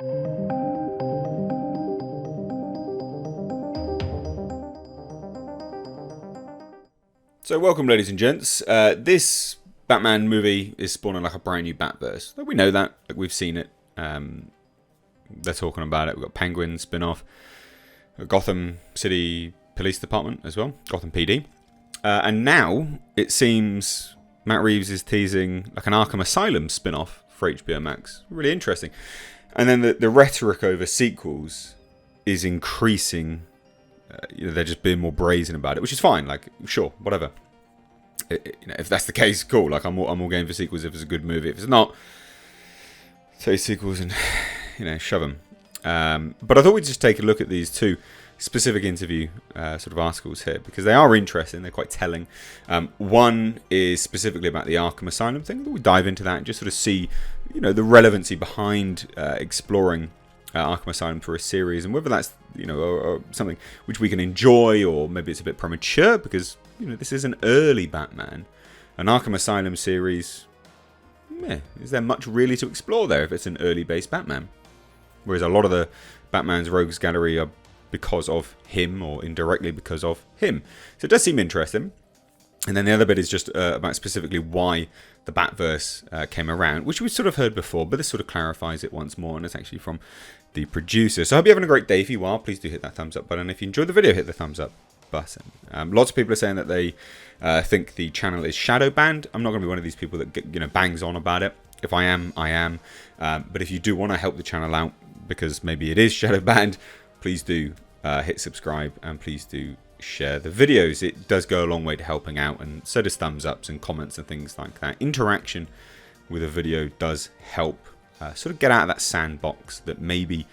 So welcome, ladies and gents. This Batman movie is spawning like a brand new Batverse. We know that. We've seen it. They're talking about it. We've got Penguin, Spinoff, Gotham City Police Department as well, Gotham PD. And now it seems Matt Reeves is teasing like an Arkham Asylum spin-off for HBO Max. Really interesting. And then the rhetoric over sequels is increasing. They're just being more brazen about it, which is fine. Like, sure, whatever. If that's the case, cool. Like, I'm all game for sequels if it's a good movie. If it's not, take sequels and shove them. But I thought we'd just take a look at these two specific interview sort of articles here because they are interesting. They're quite telling. One is specifically about the Arkham Asylum thing. We dive into that and just sort of see, the relevancy behind exploring Arkham Asylum for a series, and whether that's or something which we can enjoy, or maybe it's a bit premature because this is an early Batman. An Arkham Asylum series, is there much really to explore there if it's an early based Batman? Whereas a lot of the Batman's rogues gallery are because of him or indirectly because of him. So it does seem interesting. And then the other bit is just about specifically why the Batverse came around, which we've sort of heard before, but this sort of clarifies it once more, and it's actually from the producer. So I hope you're having a great day. If you are, please do hit that thumbs up button. If you enjoyed the video, hit the thumbs up button. Lots of people are saying that they think the channel is shadow banned. I'm not going to be one of these people that bangs on about it. If I am, I am. But if you do want to help the channel out, because maybe it is shadow banned, please do hit subscribe and please do share the videos. It does go a long way to helping out, and so does thumbs ups and comments and things like that. Interaction with a video does help sort of get out of that sandbox that maybe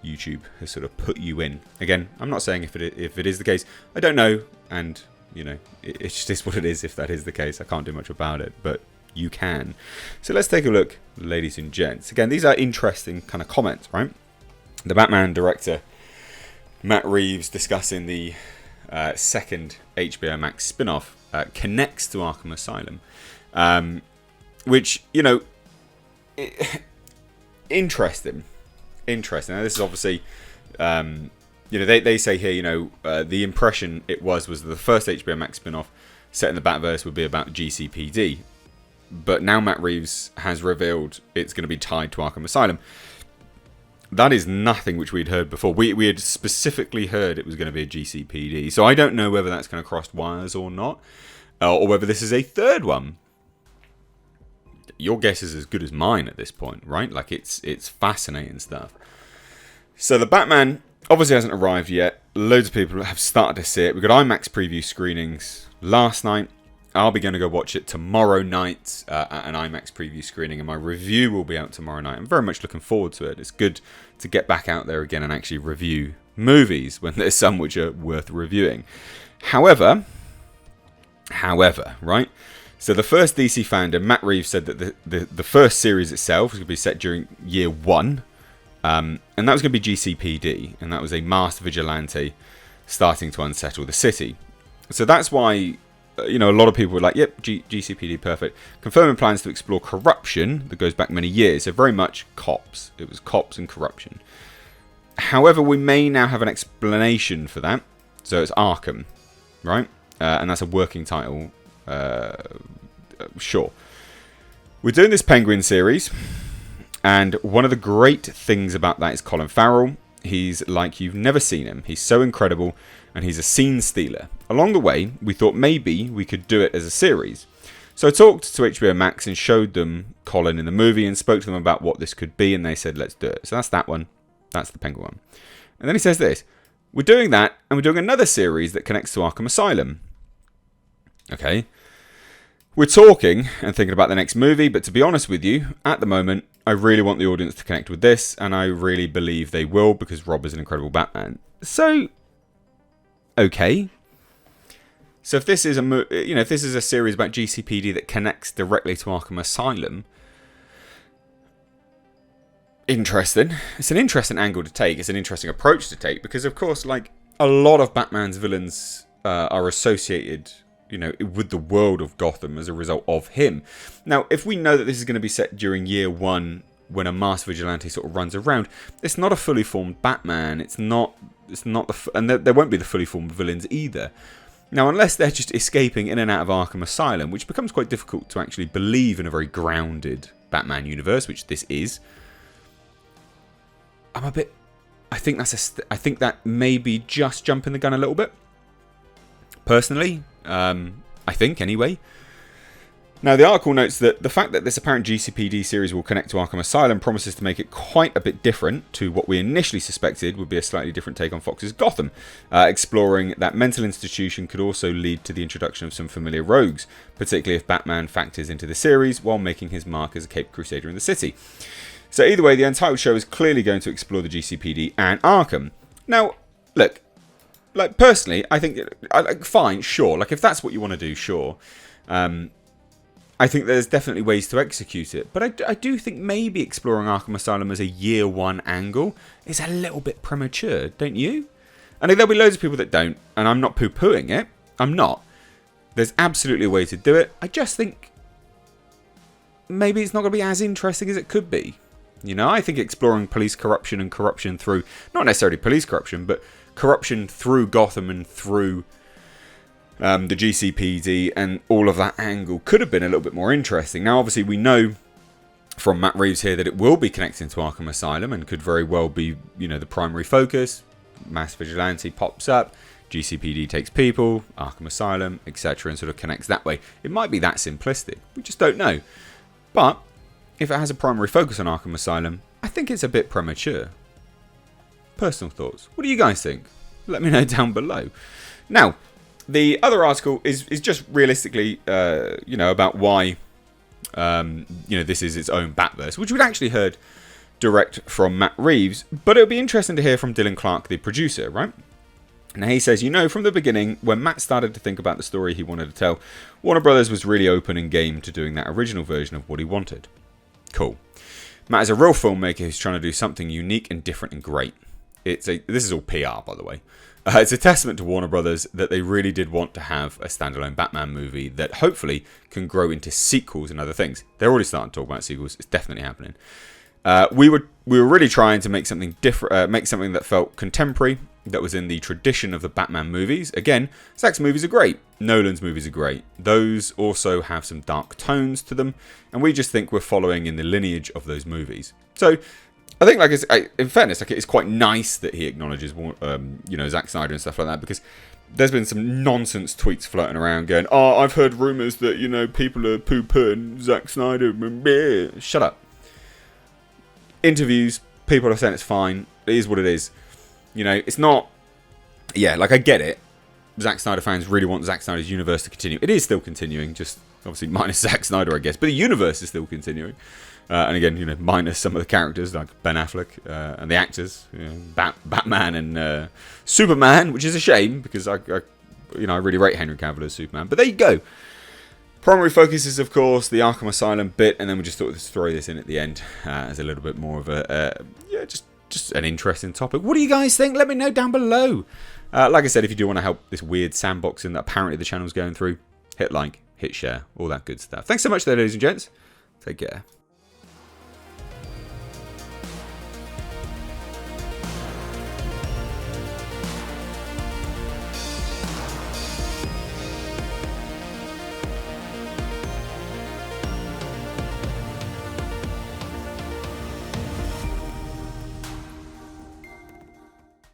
YouTube has sort of put you in. Again, I'm not saying if it is the case. I don't know, and it just is what it is. If that is the case, I can't do much about it, but you can. So let's take a look, ladies and gents. Again, these are interesting kind of comments, right? The Batman director Matt Reeves discussing the second HBO Max spin-off connects to Arkham Asylum, which interesting. Now, this is obviously they say here the impression it was that the first HBO Max spin-off set in the Batverse would be about GCPD, but now Matt Reeves has revealed it's going to be tied to Arkham Asylum. That is nothing which we'd heard before. We had specifically heard it was going to be a GCPD. So I don't know whether that's going to cross wires or not. Or whether this is a third one. Your guess is as good as mine at this point, right? Like, it's fascinating stuff. So the Batman obviously hasn't arrived yet. Loads of people have started to see it. We got IMAX preview screenings last night. I'll be going to go watch it tomorrow night at an IMAX preview screening, and my review will be out tomorrow night. I'm very much looking forward to it. It's good to get back out there again and actually review movies when there's some which are worth reviewing. However, right? So the first DC fandom, Matt Reeves said that the first series itself was going to be set during year one, and that was going to be GCPD, and that was a masked vigilante starting to unsettle the city. So that's why a lot of people were like, yep, GCPD, perfect. Confirming plans to explore corruption that goes back many years. So very much cops. It was cops and corruption. However, we may now have an explanation for that. So it's Arkham, right? And that's a working title. Sure. We're doing this Penguin series. And one of the great things about that is Colin Farrell. He's like you've never seen him. He's so incredible. And he's a scene stealer. Along the way, we thought maybe we could do it as a series. So I talked to HBO Max and showed them Colin in the movie and spoke to them about what this could be, and they said, let's do it. So that's that one. That's the Penguin one. And then he says this. We're doing that, and we're doing another series that connects to Arkham Asylum. Okay. We're talking and thinking about the next movie, but to be honest with you, at the moment, I really want the audience to connect with this, and I really believe they will because Rob is an incredible Batman. So, okay. So if this is if this is a series about GCPD that connects directly to Arkham Asylum, interesting. It's an interesting angle to take. It's an interesting approach to take because, of course, like a lot of Batman's villains are associated, with the world of Gotham as a result of him. Now, if we know that this is going to be set during year one when a masked vigilante sort of runs around, it's not a fully formed Batman. It's not and there won't be the fully formed villains either. Now, unless they're just escaping in and out of Arkham Asylum, which becomes quite difficult to actually believe in a very grounded Batman universe, which this is, I think that may be just jumping the gun a little bit. Personally, I think anyway. Now, the article notes that the fact that this apparent GCPD series will connect to Arkham Asylum promises to make it quite a bit different to what we initially suspected would be a slightly different take on Fox's Gotham, exploring that mental institution could also lead to the introduction of some familiar rogues, particularly if Batman factors into the series while making his mark as a Caped Crusader in the city. So either way, the Untitled show is clearly going to explore the GCPD and Arkham. Now, look, like personally, I think, fine, sure, like if that's what you want to do, sure. I think there's definitely ways to execute it. But I do think maybe exploring Arkham Asylum as a year one angle is a little bit premature, don't you? I think there'll be loads of people that don't, and I'm not poo-pooing it. I'm not. There's absolutely a way to do it. I just think maybe it's not going to be as interesting as it could be. You know, I think exploring police corruption and corruption through, not necessarily police corruption, but corruption through Gotham and through the GCPD and all of that angle could have been a little bit more interesting. Now, obviously, we know from Matt Reeves here that it will be connecting to Arkham Asylum and could very well be, you know, the primary focus. Mass Vigilante pops up, GCPD takes people, Arkham Asylum, etc., and sort of connects that way. It might be that simplistic. We just don't know. But if it has a primary focus on Arkham Asylum, I think it's a bit premature. Personal thoughts. What do you guys think? Let me know down below. Now, the other article is just realistically, about why, this is its own Batverse, which we'd actually heard direct from Matt Reeves, but it would be interesting to hear from Dylan Clark, the producer, right? Now he says, from the beginning, when Matt started to think about the story he wanted to tell, Warner Brothers was really open and game to doing that original version of what he wanted. Cool. Matt is a real filmmaker who's trying to do something unique and different and great. This is all PR, by the way. It's a testament to Warner Brothers that they really did want to have a standalone Batman movie that hopefully can grow into sequels and other things. They're already starting to talk about sequels. It's definitely happening. We were really trying to make something different, make something that felt contemporary, that was in the tradition of the Batman movies. Again, Zack's movies are great. Nolan's movies are great. Those also have some dark tones to them, and we just think we're following in the lineage of those movies. So I think, in fairness, it's quite nice that he acknowledges, Zack Snyder and stuff like that, because there's been some nonsense tweets floating around going, "Oh, I've heard rumours that people are poo-pooing Zack Snyder." Shut up. Interviews, people are saying it's fine. It is what it is. It's not. Yeah, I get it. Zack Snyder fans really want Zack Snyder's universe to continue. It is still continuing, just obviously minus Zack Snyder, I guess. But the universe is still continuing. And again, minus some of the characters like Ben Affleck and the actors, Batman and Superman, which is a shame because I really rate Henry Cavill as Superman. But there you go. Primary focus is, of course, the Arkham Asylum bit, and then we just thought let's throw this in at the end as a little bit more of just an interesting topic. What do you guys think? Let me know down below. Like I said, if you do want to help this weird sandboxing that apparently the channel's going through, hit like, hit share, all that good stuff. Thanks so much there, ladies and gents. Take care.